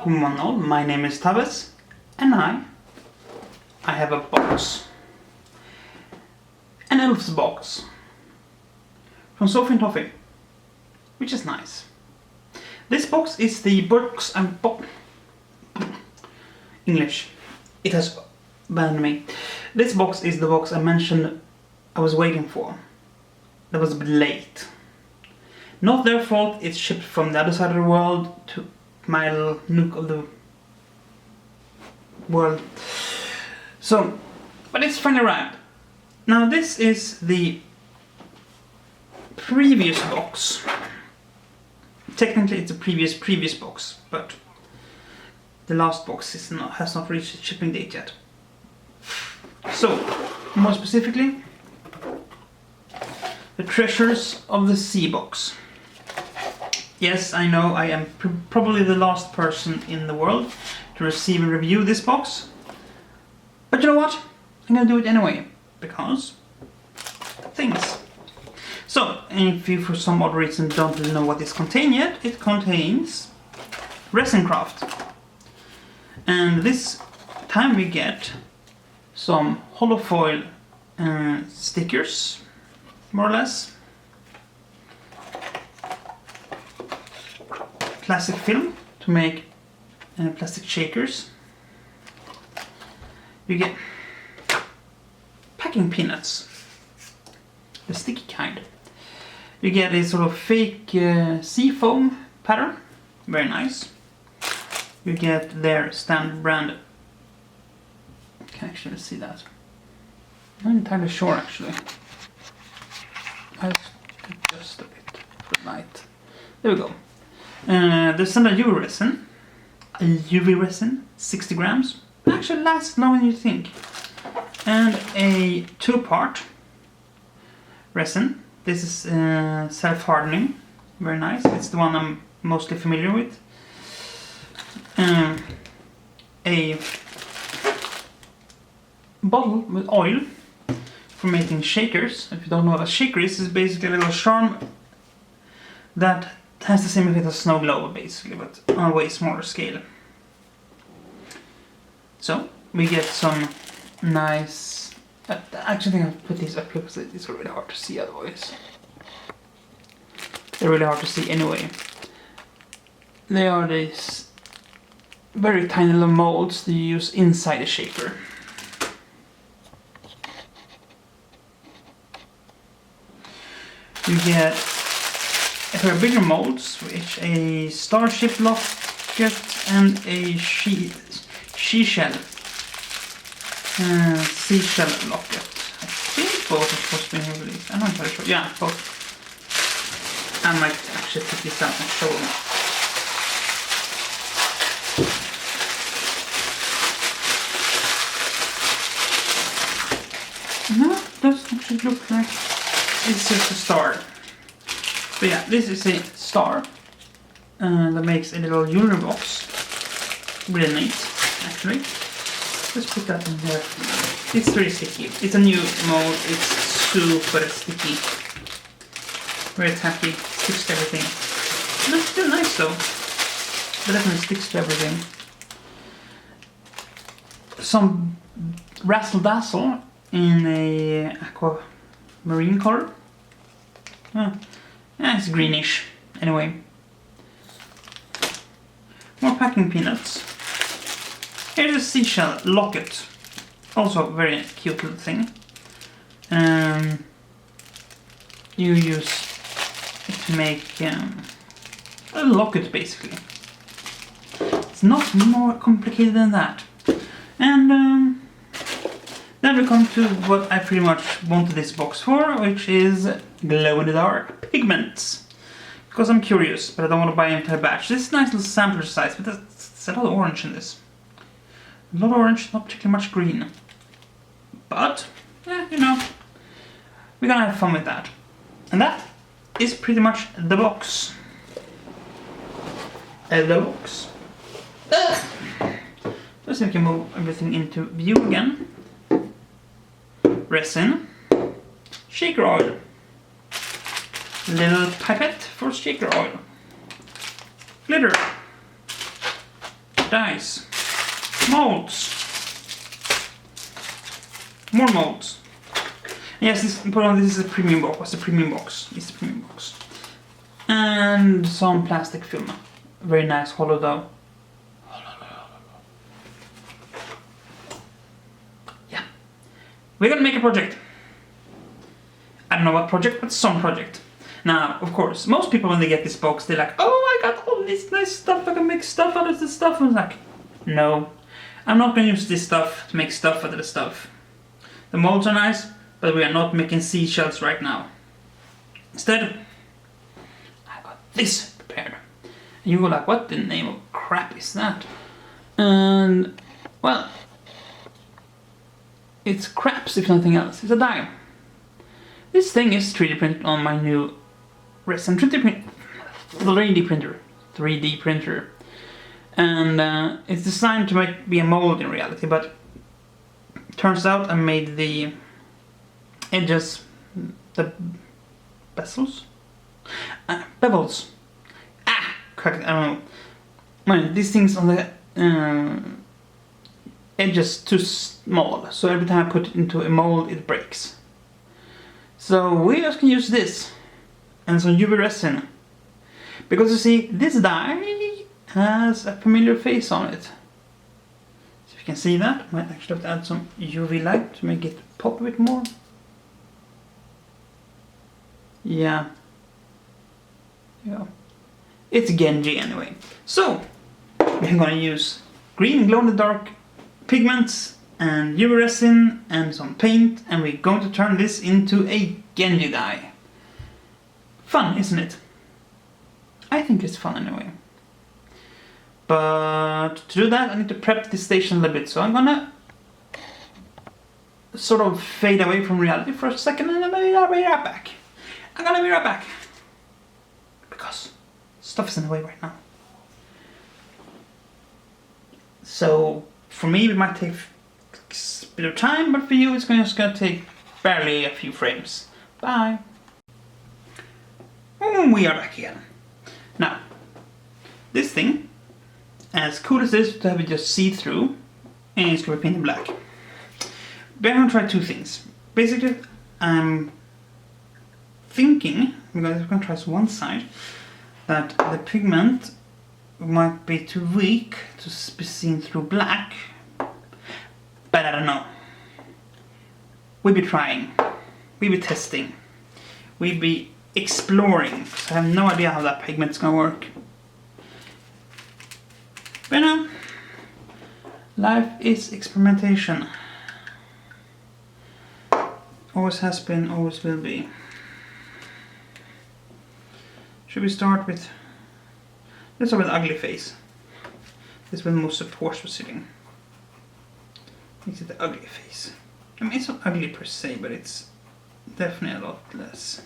welcome one all. My name is Tawess, and I have a box. An elf's box. From Sophie Toffee. Which is nice. This box is the box English. It has banned me. This box is the box I mentioned I was waiting for. That was a bit late. Not their fault, it's shipped from the other side of the world to my little nook of the world. So, but it's finally arrived. Now this is the previous box. Technically it's a previous box, but the last box has not reached its shipping date yet. So, more specifically, the Treasures of the Sea box. Yes, I know I am probably the last person in the world to receive and review this box. But you know what? I'm gonna do it anyway, because things. So, if you for some odd reason don't really know what this contains yet, it contains resin craft. And this time we get some hollow foil stickers, more or less. Plastic film to make plastic shakers. You get packing peanuts, the sticky kind. You get a sort of fake sea foam pattern, very nice. You get their standard brand. You can actually see that. I'm not entirely sure actually. I just a bit for the light. There we go. The standard UV resin, 60 grams. Actually lasts longer than you think. And a 2-part resin. This is self-hardening, very nice. It's the one I'm mostly familiar with. A bottle with oil for making shakers. If you don't know what a shaker is, it's basically a little charm that has the same effect as a snow globe, basically, but on a way smaller scale. So we get some nice. I actually think I'll put these up here because it's really hard to see otherwise. They're really hard to see anyway. They are these very tiny little molds that you use inside a shaker. You get a pair of bigger molds, which a starship locket and a seashell locket. I think both are supposed to be released. I'm not very sure. Yeah, both. I might actually take this out and show them. No, it doesn't actually look like it's just a star. But yeah, this is a star that makes a little jewelry box. Really neat, actually. Let's put that in here. It's very sticky. It's a new mold. It's super sticky. Very tacky. Sticks to everything. Looks still nice though. But definitely sticks to everything. Some razzle dazzle in a aquamarine color. Yeah, it's greenish. Anyway. More packing peanuts. Here's a seashell locket. Also a very cute little thing. You use it to make a locket basically. It's not more complicated than that. And then we come to what I pretty much wanted this box for, which is glow-in-the-dark pigments. Because I'm curious, but I don't want to buy an entire batch. This is a nice little sampler size, but there's a lot of orange in this. A lot of orange, not particularly much green. But, yeah, you know, we're gonna have fun with that. And that is pretty much the box. The box. Let's see if we can move everything into view again. Resin. Shaker oil. Little pipette for shaker oil. Glitter. dies. Molds. More molds. Yes, this is a premium box. What's the premium box? It's the premium box. And some plastic film. Very nice hollow dough. Yeah. We're gonna make a project. I don't know what project, but some project. Now, of course, most people when they get this box, they're like, oh, I got all this nice stuff, I can make stuff out of this stuff. And I'm like, no, I'm not gonna use this stuff to make stuff out of the stuff. The molds are nice, but we are not making seashells right now. Instead, I got this prepared. And you were like, what the name of crap is that? And, well, it's craps if nothing else. It's a die. This thing is 3D printed on my new resin 3D printer. And it's designed to be a mold in reality, but turns out I made the edges, the bezels, bevels. Correct. I don't know. Man, these things on the edges too small, so every time I put it into a mold, it breaks. So we just can use this and some UV resin, because you see, this die has a familiar face on it. So if you can see that, I might actually have to add some UV light to make it pop a bit more. Yeah. It's Genji anyway. So we're gonna use green glow-in-the-dark pigments and UV resin and some paint, and we're going to turn this into a Genji die. Fun, isn't it? I think it's fun anyway. But to do that, I need to prep this station a little bit, so I'm gonna sort of fade away from reality for a second, and I'm gonna be right back. I'm gonna be right back. Because stuff is in the way right now. So for me, it might take a bit of time, but for you, it's just gonna take barely a few frames. Bye. And we are back again. Now, this thing, as cool as it is to have it just see through, and it's gonna be painted black. But I'm gonna try two things. Basically, I'm thinking, because I'm gonna try one side, that the pigment might be too weak to be seen through black, but I don't know. We'll be trying, we'll be testing, we'll be exploring. So I have no idea how that pigment's gonna work. But no, life is experimentation. Always has been, always will be. Should we start with, let's start with ugly face. This is where most supports were sitting. This is the ugly face. I mean, it's not ugly per se, but it's definitely a lot less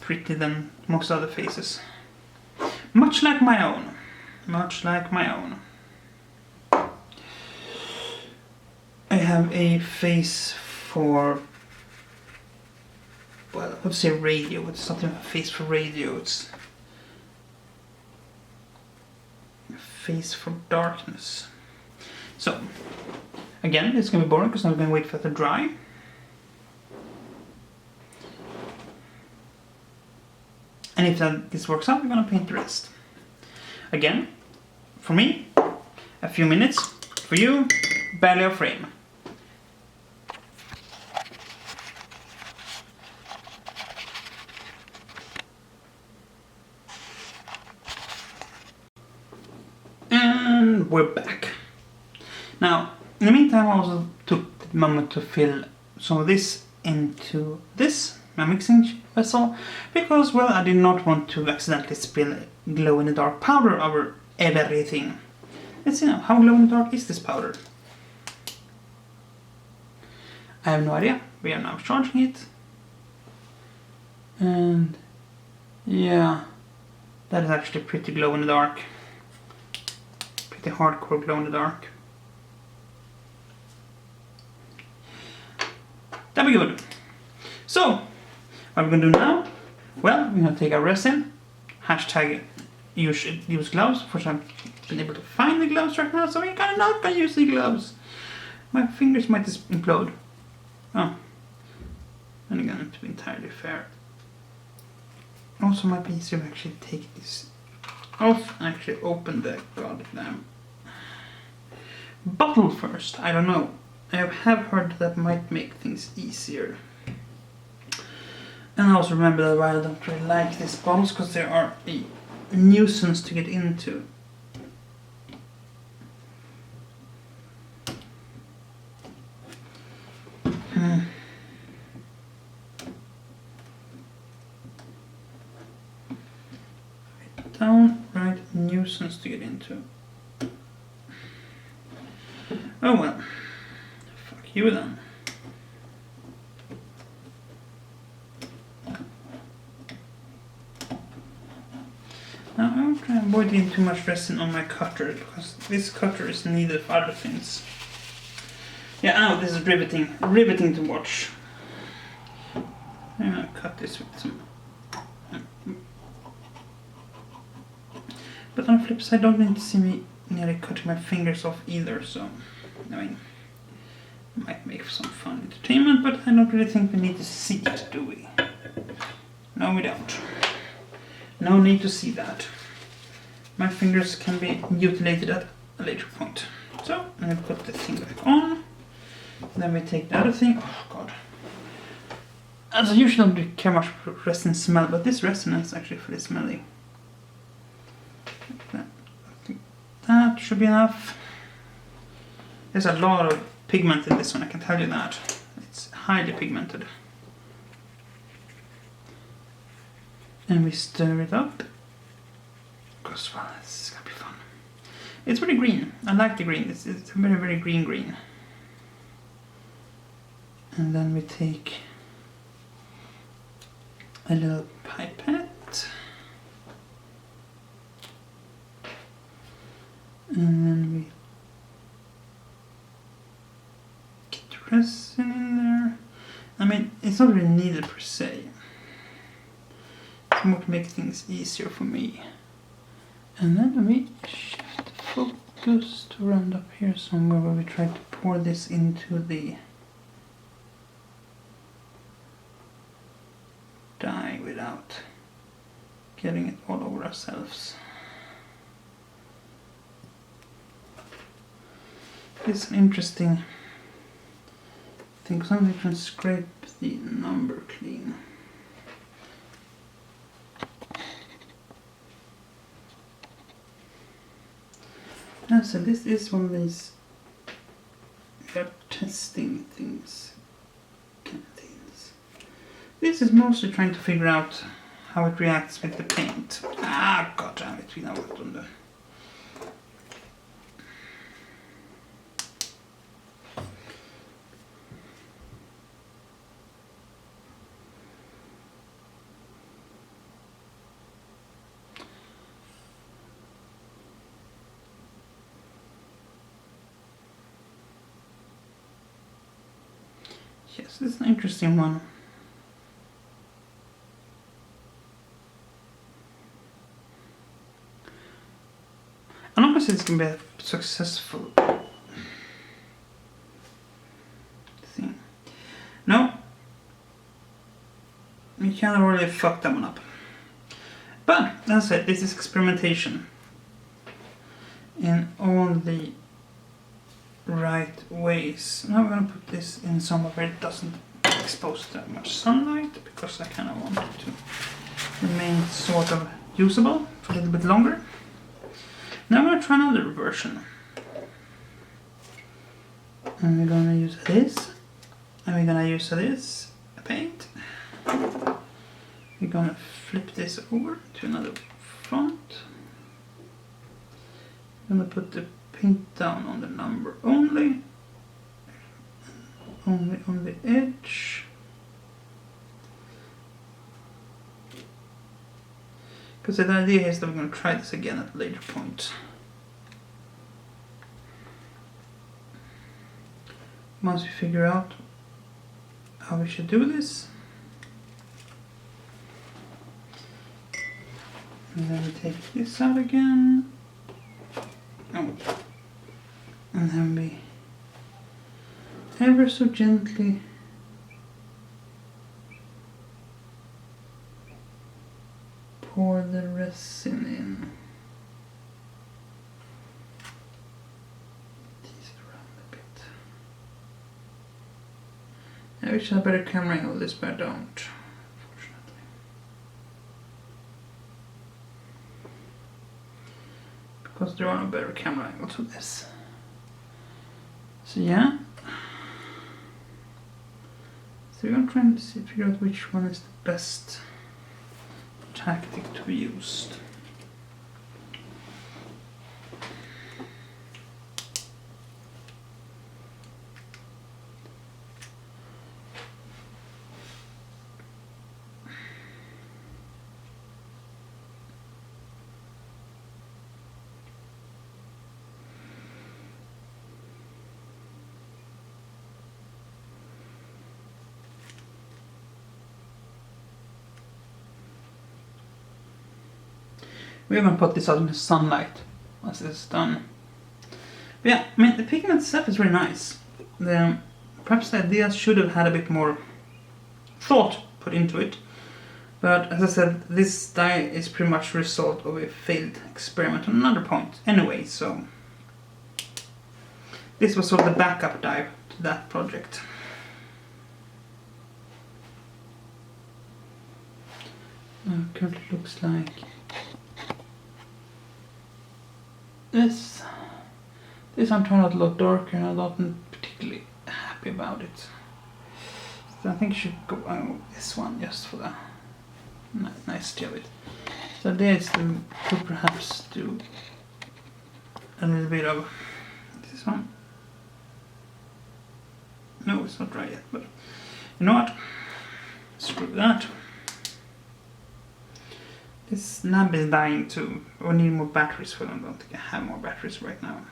pretty than most other faces. Much like my own. Much like my own. I have a face for, well, I would say radio. It's not a face for radio, it's a face for darkness. So, again, it's going to be boring because I'm going to wait for it to dry. And if this works out, we're going to paint the rest. Again, for me, a few minutes. For you, barely a frame. And we're back. Now, in the meantime, I also took the moment to fill some of this into this, my mixing vessel, because, well, I did not want to accidentally spill glow-in-the-dark powder over everything. Let's see now, how glow-in-the-dark is this powder? I have no idea. We are now charging it. And yeah, that is actually pretty glow-in-the-dark. Pretty hardcore glow-in-the-dark. That'll be good. So, what we're going to do now? Well, we're going to take our resin, hashtag you should use gloves. For some, I've been able to find the gloves right now, so I'm kind of not gonna use the gloves. My fingers might just implode. Oh, and again, to be entirely fair, also might be easier to actually take this off and actually open the goddamn bottle first. I don't know. I have heard that might make things easier. And I also remember that I don't really like these bottles because they are a nuisance to get into. Downright nuisance to get into. Oh well. Fuck you then. Now I'm trying to avoid getting too much resin on my cutter because this cutter is needed for other things. Yeah, oh, this is riveting to watch. I'm gonna cut this with some. But on the flip side, don't need to see me nearly cutting my fingers off either, so I mean, it might make for some fun entertainment, but I don't really think we need to see it, do we? No, we don't. No need to see that. My fingers can be mutilated at a later point. So, I'm going to put the thing back on. Then we take the other thing. Oh god. As I usually don't care much for resin smell, but this resin is actually pretty smelly. I think that should be enough. There's a lot of pigment in this one, I can tell you that. It's highly pigmented. And we stir it up. Because, well, this is gonna be fun. It's pretty green. I like the green. It's a very, very green. And then we take a little pipette. And then we get the resin in there. I mean, it's not really needed per se. It's more to make things easier for me. And then we shift the focus to around up here somewhere where we try to pour this into the dye without getting it all over ourselves. It's an interesting thing, something you can scrape the number clean. And so this is one of these testing things. This is mostly trying to figure out how it reacts with the paint. Ah, god damn it, we know what to do. Yes, this is an interesting one. I'm not gonna say it's gonna be a successful thing. No. We kind of already fucked that one up. But, as I said, this is experimentation. In all the right ways. Now we're gonna put this in somewhere where it doesn't expose that much sunlight, because I kind of want it to remain sort of usable for a little bit longer. Now we're gonna try another version. And we're gonna use this. And we're gonna use this paint. We're gonna flip this over to another font. I'm gonna put the paint down on the number only on the edge. Because the idea is that we're going to try this again at a later point. Once we figure out how we should do this. And then we take this out again. Oh. And then we ever so gently pour the resin in. Tease it around a bit. I wish I had a better camera angle this, but I don't, unfortunately. Because there are no better camera angles with this. So yeah. So we're trying to figure out which one is the best tactic to be used. We're going to put this out in the sunlight once this is done. But yeah, I mean, the pigment itself is really nice. Perhaps the ideas should have had a bit more thought put into it. But as I said, this dye is pretty much the result of a failed experiment on another point anyway, so this was sort of the backup dye to that project. Currently looks like this I'm trying out a lot darker and I'm not particularly happy about it. So I think I should go with this one just for the nice of it. So this could perhaps do a little bit of this one. No, it's not dry yet, but you know what? Screw that. This lamp is dying too. I need more batteries for them. I don't think I have more batteries right now.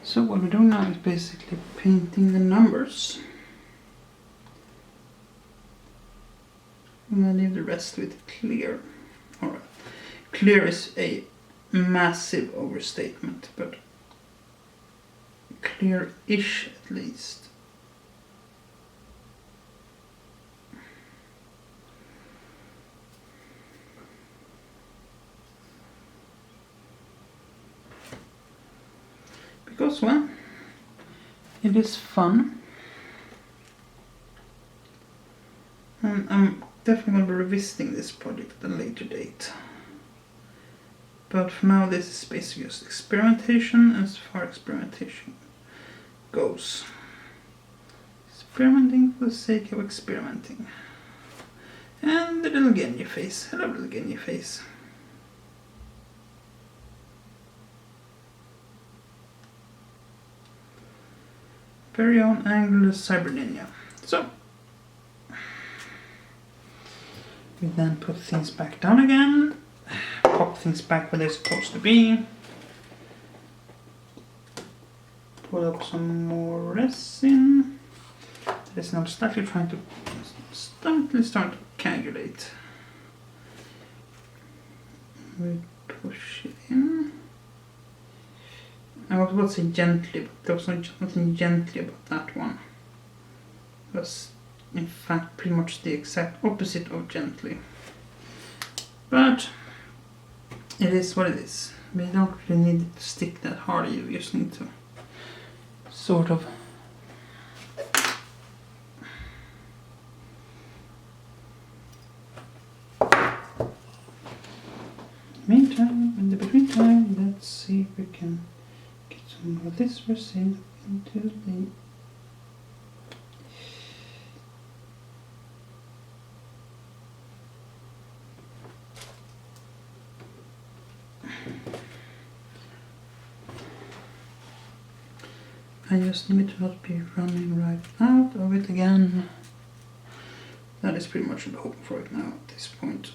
So what we're doing now is basically painting the numbers. I'm gonna leave the rest with clear. Alright, clear is a massive overstatement, but clear-ish at least. Because, well, it is fun. And I'm definitely going to be revisiting this project at a later date. But for now, this is basically just experimentation as far as experimentation goes. Experimenting for the sake of experimenting. And the little Genya face. Hello, little Genya face. Very own angular cyber ninja. So we then put things back down again, pop things back where they're supposed to be, pull up some more resin. That is now slightly trying to start to coagulate. We push it in. I was about to say gently, but there was nothing gently about that one. It was, in fact, pretty much the exact opposite of gently. But it is what it is. We don't really need it to stick that hard, you just need to sort of in the between time, let's see if we can Get some of this resin into the... I just need to not be running right out of it again. That is pretty much the hope for it now at this point.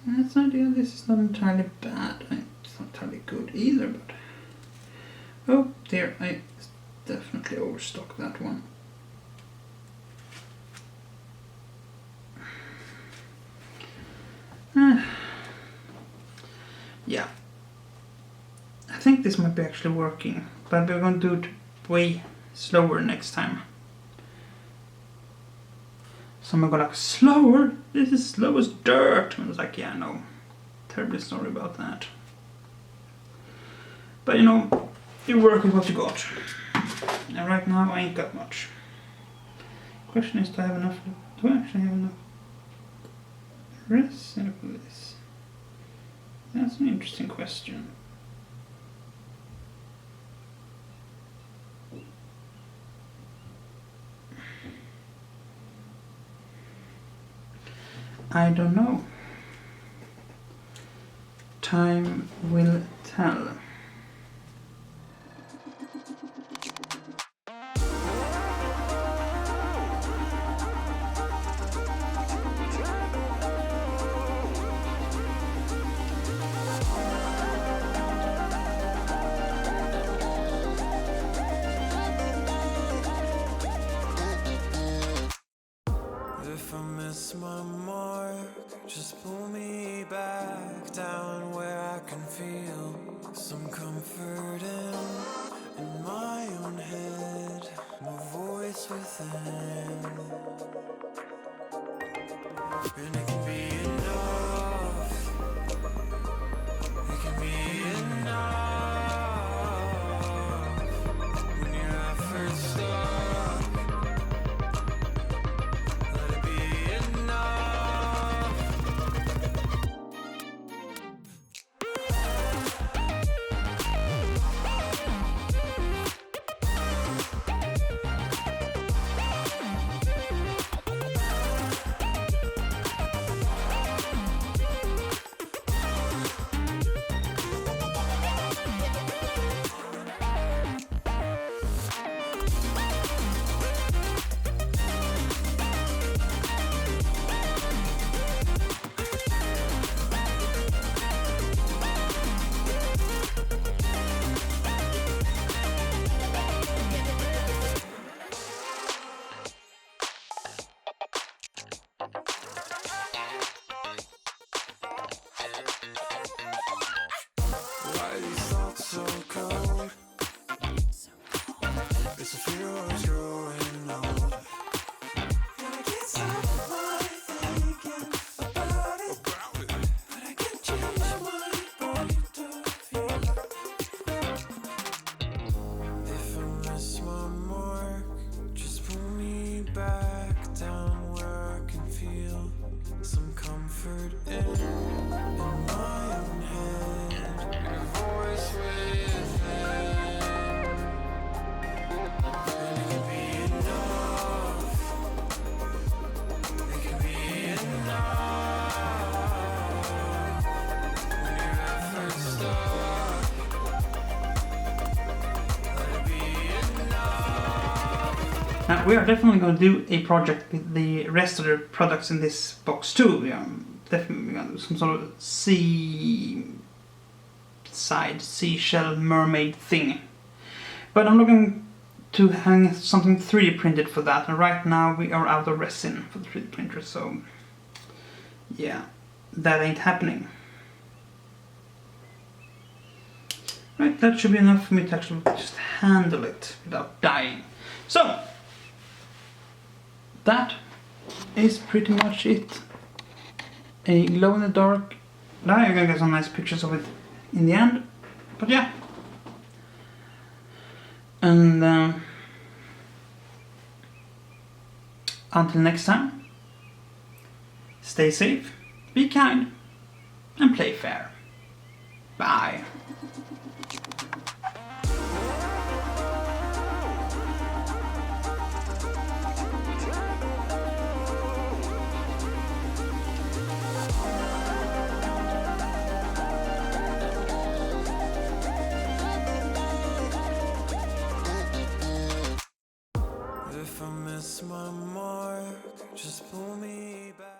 That's not ideal. This is not entirely bad. It's not entirely good either, but... Oh dear, I definitely overstocked that one. Yeah. I think this might be actually working, but we're going to do it way slower next time. Someone got like, slower? This is slow as dirt. And I was like, yeah, no. Terribly sorry about that. But you know, you work with what you got. And right now I ain't got much. Question is, do I have enough? Do I actually have enough resin for this? That's an interesting question. I don't know. Time will tell. If I miss my mark, just pull me back down where I can feel some comfort in my own head, my voice within. And it can be enough, it can be enough when your efforts stop. Why these thoughts so cold? It's a fear I was growing old. And I can't stop my thinking about it. But I can't change my point of view. If I miss my mark, just pull me back down where I can feel some comfort in my own head. Your voice within. And it can be enough. It can be enough when your efforts stop. Let it be enough. Now, we are definitely going to do a project with the rest of the products in this box too. We are definitely going to do some sort of seashell mermaid thing. But I'm looking to hang something 3D printed for that, and right now we are out of resin for the 3D printer, so yeah, that ain't happening. Right, that should be enough for me to actually just handle it without dying. So, that is pretty much it. A glow in the dark. Now you're gonna get some nice pictures of it in the end. But yeah. And until next time, Stay safe, be kind, and play fair. Bye. If I miss my mark, just pull me back.